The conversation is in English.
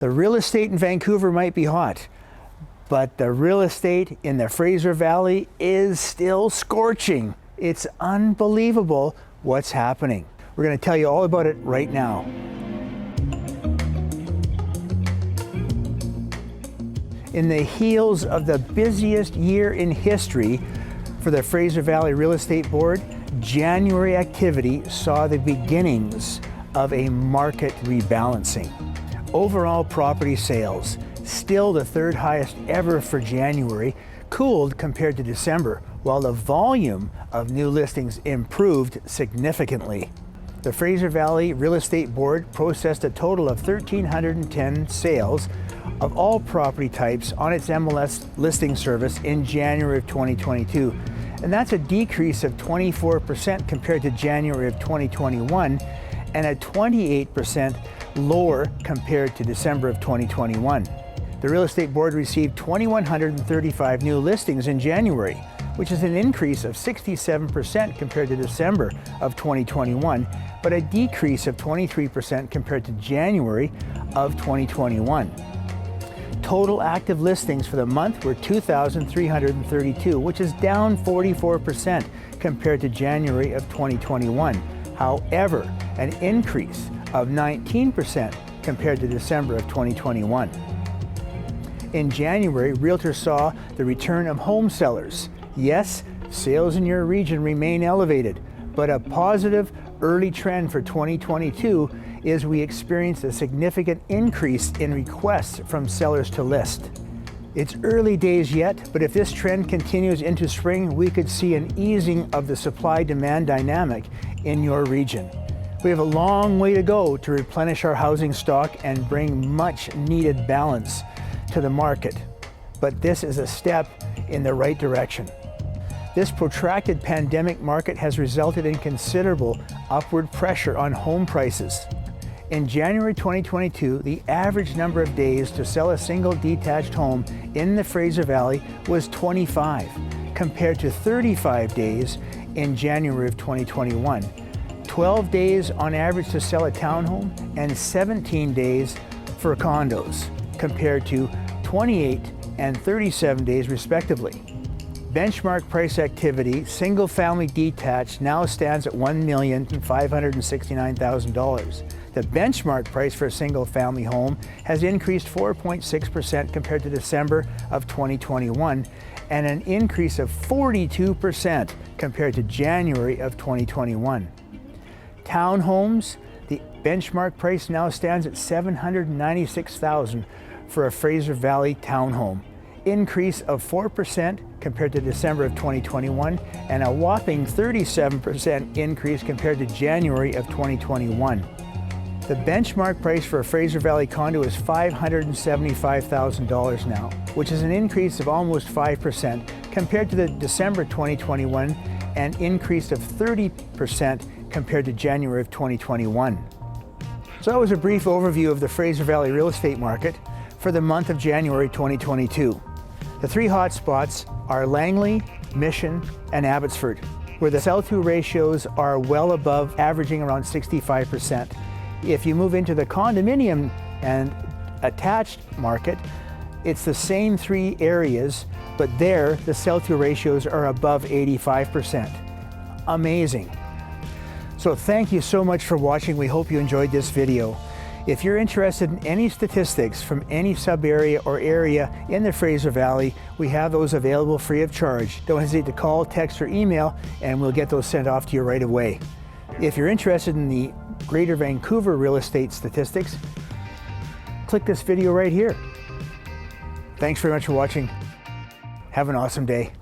The real estate in Vancouver might be hot, but the real estate in the Fraser Valley is still scorching. It's unbelievable what's happening. We're going to tell you all about it right now. In the heels of the busiest year in history for the Fraser Valley Real Estate Board, January activity saw the beginnings of a market rebalancing. Overall property sales, still the third highest ever for January, cooled compared to December, while the volume of new listings improved significantly. The Fraser Valley Real Estate Board processed a total of 1,310 sales of all property types on its MLS listing service in January of 2022. And that's a decrease of 24% compared to January of 2021 and a 28% lower compared to December of 2021. The Real Estate Board received 2,135 new listings in January, which is an increase of 67% compared to December of 2021, but a decrease of 23% compared to January of 2021. Total active listings for the month were 2,332, which is down 44% compared to January of 2021. However, an increase of 19% compared to December of 2021. In January, realtors saw the return of home sellers. Yes, sales in your region remain elevated, but a positive early trend for 2022 is we experienced a significant increase in requests from sellers to list. It's early days yet, but if this trend continues into spring, we could see an easing of the supply-demand dynamic in your region. We have a long way to go to replenish our housing stock and bring much needed balance to the market, but this is a step in the right direction. This protracted pandemic market has resulted in considerable upward pressure on home prices. In January 2022, the average number of days to sell a single detached home in the Fraser Valley was 25, compared to 35 days in January of 2021. 12 days on average to sell a townhome and 17 days for condos, compared to 28 and 37 days respectively. Benchmark price activity, single family detached, now stands at $1,569,000. The benchmark price for a single family home has increased 4.6% compared to December of 2021 and an increase of 42% compared to January of 2021. Townhomes, the benchmark price now stands at $796,000 for a Fraser Valley townhome, increase of 4% compared to December of 2021 and a whopping 37% increase compared to January of 2021. The benchmark price for a Fraser Valley condo is $575,000 now, which is an increase of almost 5% compared to the December 2021 and increase of 30% compared to January of 2021. So that was a brief overview of the Fraser Valley real estate market for the month of January 2022. The three hot spots are Langley, Mission, and Abbotsford, where the sell-through ratios are well above, averaging around 65%. If you move into the condominium and attached market, it's the same three areas, but there the sell-through ratios are above 85%. Amazing. So thank you so much for watching. We hope you enjoyed this video. If you're interested in any statistics from any sub-area or area in the Fraser Valley, we have those available free of charge. Don't hesitate to call, text, or email, and we'll get those sent off to you right away. If you're interested in the Greater Vancouver real estate statistics, click this video right here. Thanks very much for watching. Have an awesome day.